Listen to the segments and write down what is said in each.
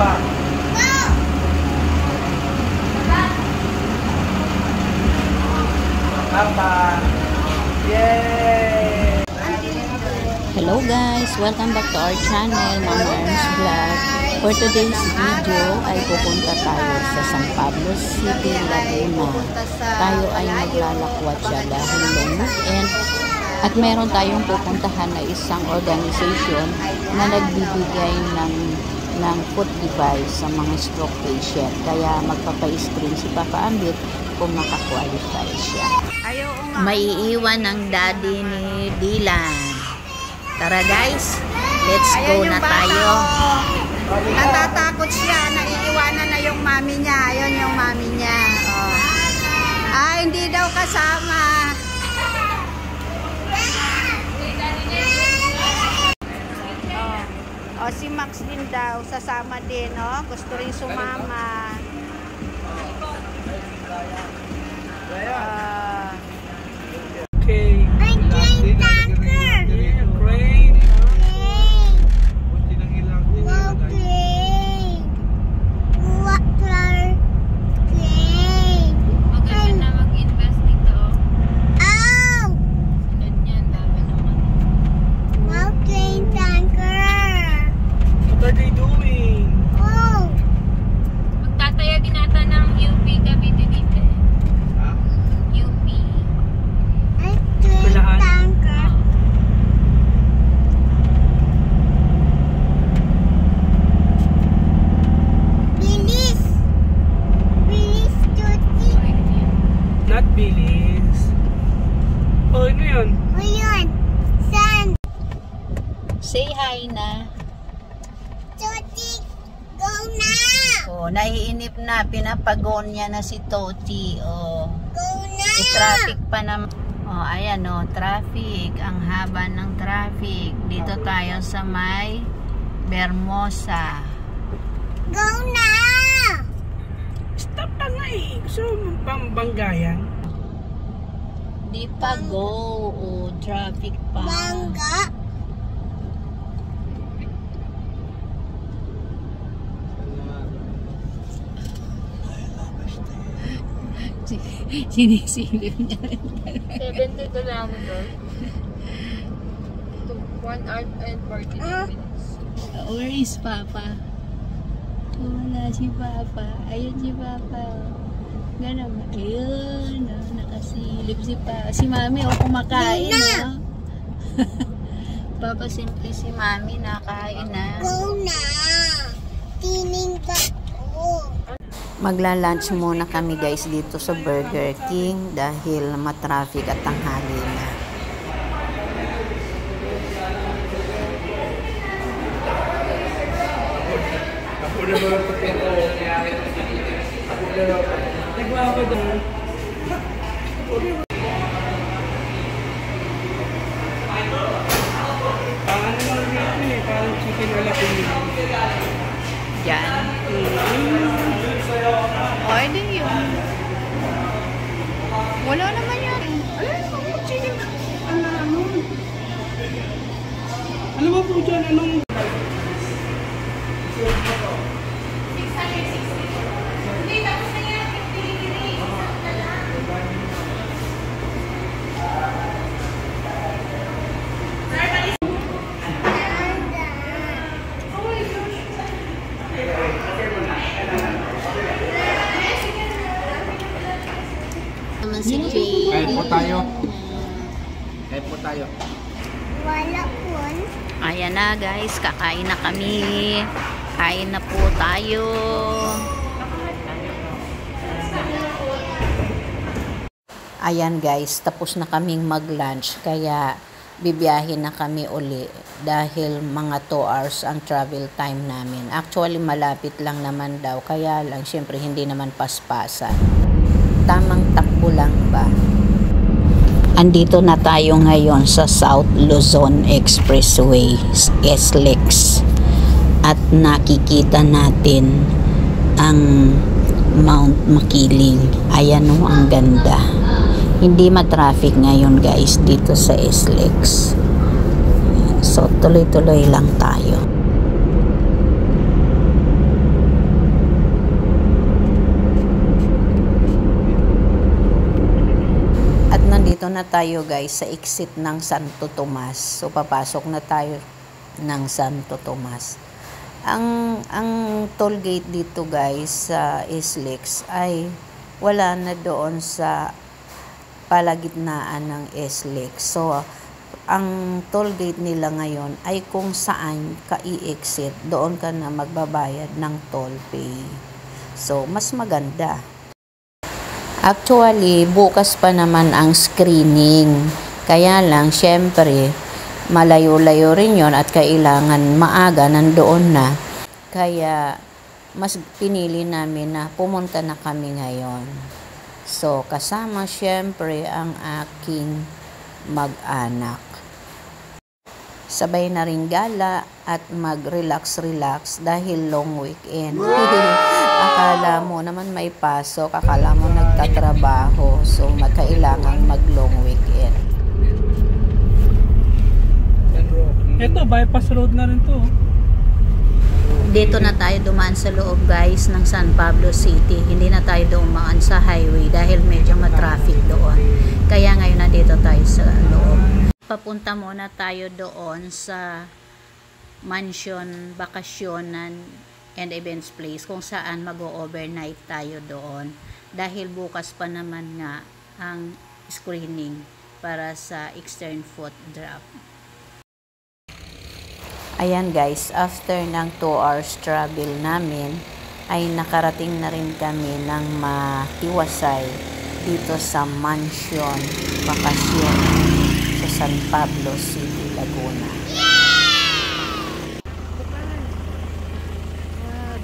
pa. Papa. Yay! Hello guys! Welcome back to our channel, Mama Ern's Vlog. For today's video ay pupunta tayo sa San Pablo City, Laguna. Tayo ay maglalakwat siya dahil long weekend. At meron tayong pupuntahan na isang organization na nagbibigay ng foot device sa mga stroke patient. Kaya magpapa-screen si Papa Ambit kung makakwalify siya. Maiiwan ang daddy ni Dylan. Tara guys, let's go na tayo. Natatakot siya, naiiwanan na yung mami niya. Ayun yung mami niya. Oh. Hindi daw kasama. Si Max din daw, sasama din, no? Gusto rin sumama. Okay. Say hi na. Toti, go na! Oh, naiinip na. Pinapagon niya na si Toti. Oh. Go na! I-traffic pa naman. Oh, ayan oh, traffic. Ang haba ng traffic. Dito tayo sa may Bermosa. Go na! Stop pa nga eh. Gusto mo pambanggayan? Di pa go. Oh, traffic pa. Bangga? Sinisilip niya rin. 70 kilometers. 1 hour and 40 minutes. Where is Papa? Wala si Papa. Ayun si Papa. Ganun. Ayun. Nakasilip si Papa. Si Mami kumakain. Papa, simple si Mami nakain na. Go na! Tining pa ko. Magla-lunch muna kami guys dito sa Burger King dahil matraffic at tanghali na. Parang chicken wala Yan. Pwede yun. Wala naman yan. Ano ba po dyan? Anong... Kahit po tayo. Kahit po tayo. Wala po. Ayan na guys, kakain na kami. Kain na po tayo. Ayan guys, tapos na kaming mag-lunch. Kaya bibiyahin na kami uli. Dahil mga 2 hours ang travel time namin. Actually malapit lang naman daw. Kaya lang syempre hindi naman paspasan. Tamang takbo lang ba? Andito na tayo ngayon sa South Luzon Expressway, SLEX. At nakikita natin ang Mount Makiling. Ayan o, ang ganda. Hindi ma-traffic ngayon guys dito sa SLEX. So tuloy-tuloy lang tayo. Dito na tayo guys sa exit ng Santo Tomas. So papasok na tayo ng Santo Tomas. Ang toll gate dito guys sa SLEX ay wala na doon sa palagitnaan ng SLEX. So ang toll gate nila ngayon ay kung saan ka i-exit, doon ka na magbabayad ng toll pay. So mas maganda. Actually, bukas pa naman ang screening. Kaya lang, syempre, malayo-layo rin yon at kailangan maaga nandoon na. Kaya, mas pinili namin na pumunta na kami ngayon. So, kasama syempre ang aking mag-anak. Sabay na rin gala at mag-relax-relax dahil long weekend. Akala mo naman may pasok, akala mo nagtatrabaho, so magkailangang mag-long weekend. Ito, bypass road na rin to. Dito na tayo dumaan sa loob guys ng San Pablo City. Hindi na tayo dumaan sa highway dahil medyo matraffic doon. Kaya ngayon nandito tayo sa loob. Papunta muna tayo doon sa mansion, bakasyonan and events place kung saan mag-overnight tayo doon dahil bukas pa naman nga ang screening para sa Eastern Foot Drop. Ayan guys, after ng 2 hours travel namin ay nakarating na rin kami ng matiwasay dito sa mansion bakasyon sa San Pablo City, Laguna.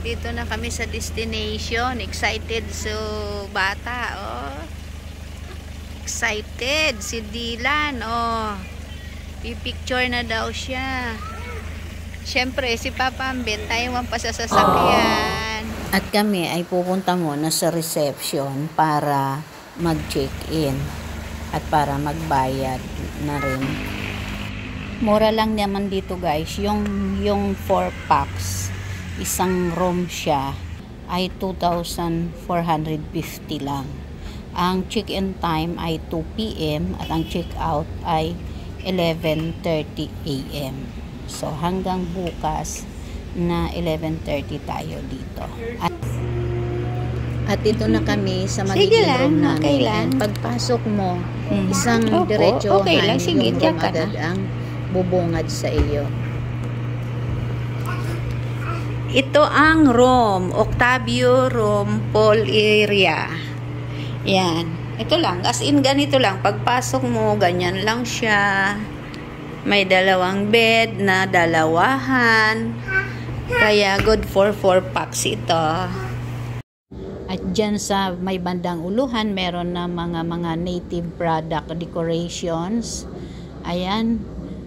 Dito na kami sa destination. Excited so bata, oh. Excited si Dylan, oh. Pipicture na daw siya. Siyempre, si Papa Ambet, tayo ang pasasasakyan. At kami ay pupunta muna sa reception para mag-check-in at para magbayad na rin. Mura lang naman dito guys, yung 4 packs. Isang room siya ay 2,450 lang. Ang check-in time ay 2 p.m. at ang check-out ay 11:30 a.m. So hanggang bukas na 11:30 tayo dito. At dito na kami sa magiging room namin. Pagpasok mo, isang diretso okay lang, sige, yung room agad ang bubungad sa iyo. Ito ang room, Octavio Room Pool Area. Yan. Ito lang, as in ganito lang. Pagpasok mo, ganyan lang siya. May 2 bed na dalawahan. Kaya good for 4 packs ito. At dyan sa may bandang uluhan, meron na mga native product decorations. Ayan.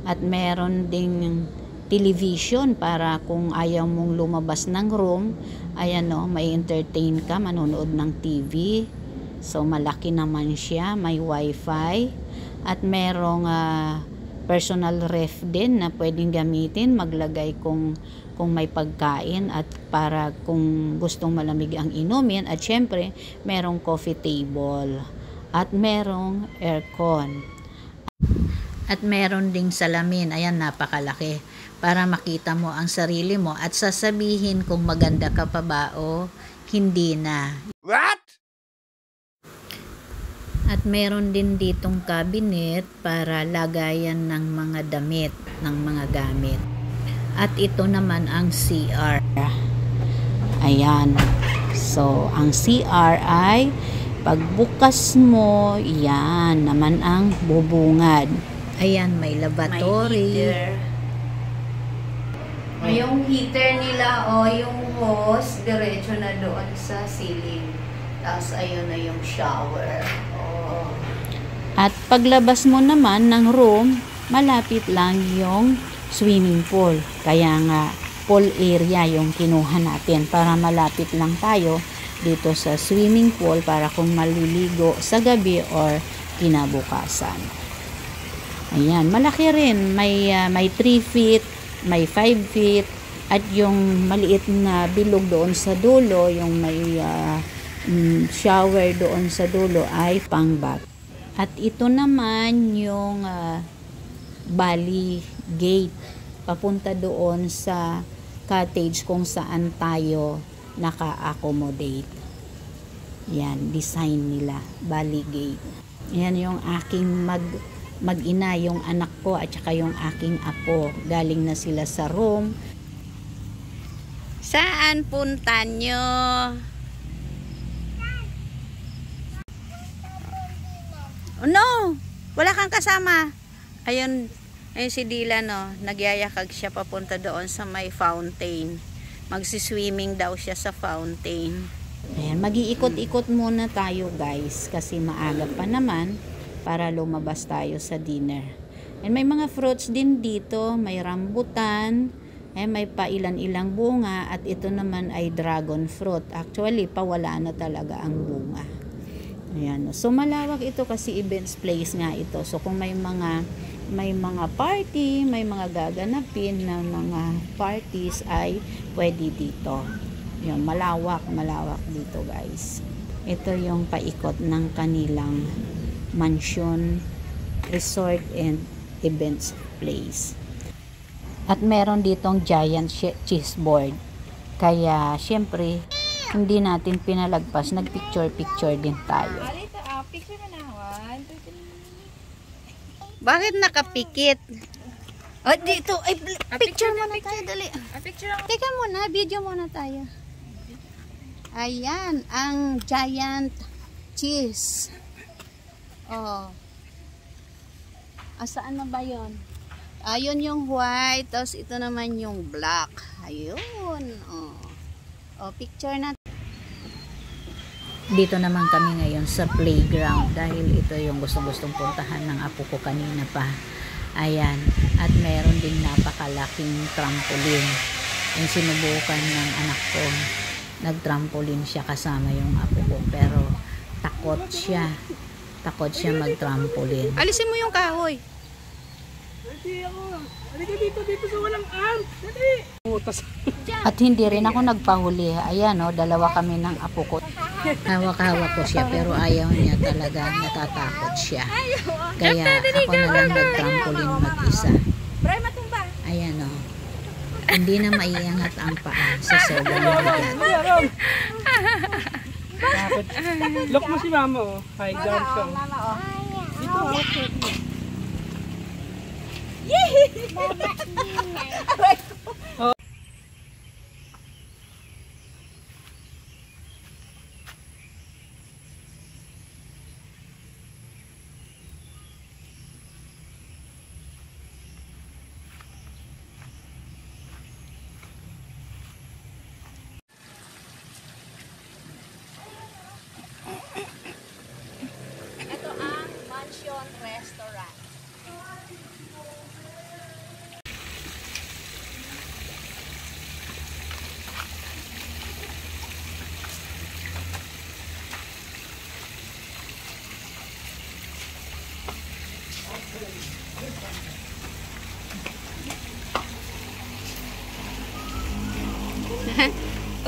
At meron ding television para kung ayaw mong lumabas ng room, ayan o, may entertain ka, manonood ng TV. So malaki naman siya, may wifi at merong personal ref din na pwedeng gamitin, maglagay kung may pagkain at para kung gustong malamig ang inumin, at syempre merong coffee table at merong aircon. At meron ding salamin, ayan, napakalaki, para makita mo ang sarili mo at sasabihin kung maganda ka pa ba o hindi na. What? At meron din ditong cabinet para lagayan ng mga damit, ng mga gamit. At ito naman ang CR. Ayan. So, ang CR ay pagbukas mo, yan naman ang bubungad. Ayan, may lavatory. Yung heater nila o yung hose, diretso na doon sa ceiling. Tapos ayun na yung shower. Oh. At paglabas mo naman ng room, malapit lang yung swimming pool. Kaya nga, pool area yung kinuha natin para malapit lang tayo dito sa swimming pool para kung maliligo sa gabi or kinabukasan. Ayan, malaki rin. May 3 feet, may 5 feet, at yung maliit na bilog doon sa dulo, yung may shower doon sa dulo ay pang-bath. At ito naman yung Bali Gate. Papunta doon sa cottage kung saan tayo naka-accommodate. Yan, design nila. Bali Gate. Yan yung aking mag-ina, yung anak ko at saka yung aking apo. Galing na sila sa room. Saan punta nyo? Oh, no! Wala kang kasama. Ayun si Dylan, no. Nagyayakag siya papunta doon sa may fountain. Magsiswimming daw siya sa fountain. Ayan, mag-iikot-ikot muna tayo, guys. Kasi maaga pa naman para lumabas tayo sa dinner. And may mga fruits din dito. May rambutan. May pailan-ilang bunga. At ito naman ay dragon fruit. Actually, pawala na talaga ang bunga. Ayan. So malawak ito kasi events place nga ito. So kung may mga party, may mga gaganapin na mga parties ay pwede dito. Yun, malawak dito, guys. Ito yung paikot ng kanilang mansion, resort and events place. At meron ditong giant cheese board. Kaya syempre hindi natin pinalagpas, nagpicture din tayo. Picture mo na, 1, 2, 3. Bakit nakapikit? Oh, dito, ay, picture muna tayo, dali. Picture ako. Teka muna, video muna tayo. Ayan, ang giant cheese. Oh. Saan na ba yun? Ayun yung white, tapos ito naman yung black. Ayun, oh. Oh, picture na. Dito naman kami ngayon sa playground dahil ito yung gustong-gustong puntahan ng apo ko kanina pa. Ayan. At meron ding napakalaking trampoline. Yung sinubukan ng anak ko. Nag-trampoline siya kasama yung apo ko. Pero takot siya. Takot siya mag-trampoline. Alisin mo yung kahoy. Dali ako. Halika dito sa walang arm. Dali. Putas. At hindi rin ako nagpahuli. Ayan, oh, dalawa kami ng apo ko. Hawak-hawak ko siya pero ayaw niya talaga. Natatakot siya. Kaya ako na lang nag-trampoline mag-isa. Ayan, oh. Hindi na maiangat ang paa sa sobrang bigat. Look mo si mama, oh. High down siya. Dito, okay. Ito ang Mansion Restaurant.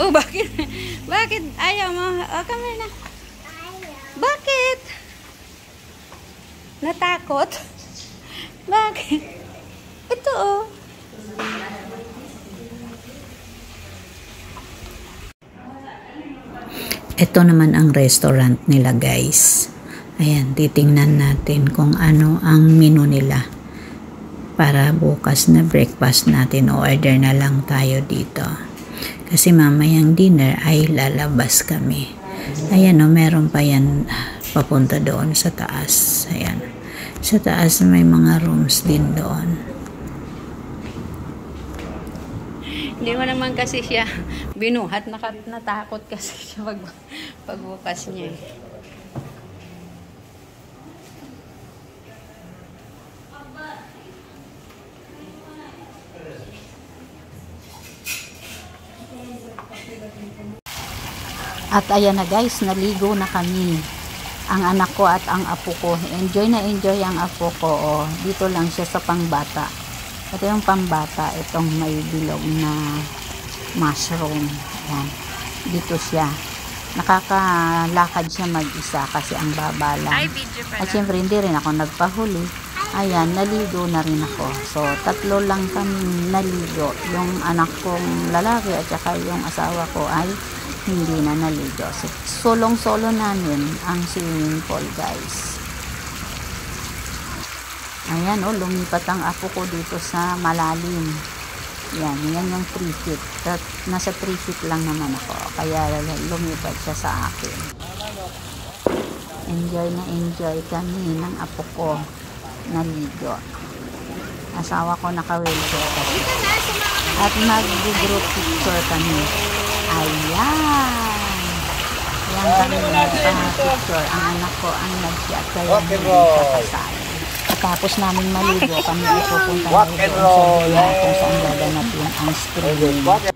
Oh, bakit? Bakit ayaw mo? Oh, come na. Bakit? Natakot? Bakit? Ito, oh. Ito naman ang restaurant nila, guys. Ayan, titingnan natin kung ano ang menu nila. Para bukas na breakfast natin, order na lang tayo dito. Kasi mamayang dinner ay lalabas kami. Ayan, o, meron pa yan papunta doon sa taas. Ayan. Sa taas may mga rooms din doon. Hindi mo naman kasi siya binuhat. Natakot kasi siya pagbukas niya. At ayan na, guys, naligo na kami. Ang anak ko at ang apo ko. Enjoy na enjoy ang apo ko. Oh, dito lang siya sa pangbata. Ito yung pambata. Itong may bilog na mushroom. Ayan. Dito siya. Nakakalakad siya mag-isa kasi ang baba lang. video At syempre hindi rin ako nagpahuli. Ayan, naligo na rin ako. So, 3 lang kami naligo. Yung anak kong lalaki at saka yung asawa ko ay hindi na naligo. So, solong-solo namin ang swimming pool, guys. Ayan, oh, lumipat ang apo ko dito sa malalim. Yan yung 3 feet. Nasa 3 feet lang naman ako. Kaya lumipat siya sa akin. Enjoy na enjoy kami ng apo ko. Naligo. Asawa ko naka-wheelchair kasi. At mag-group picture kami. Ayan. Yan kami nagpa-picture. Ang anak ko ang nag-shot kaya hindi siya kasali. Tapos namin maligo, kami ipupunta na doon sa lugar kung saan gaganapin ang streaming.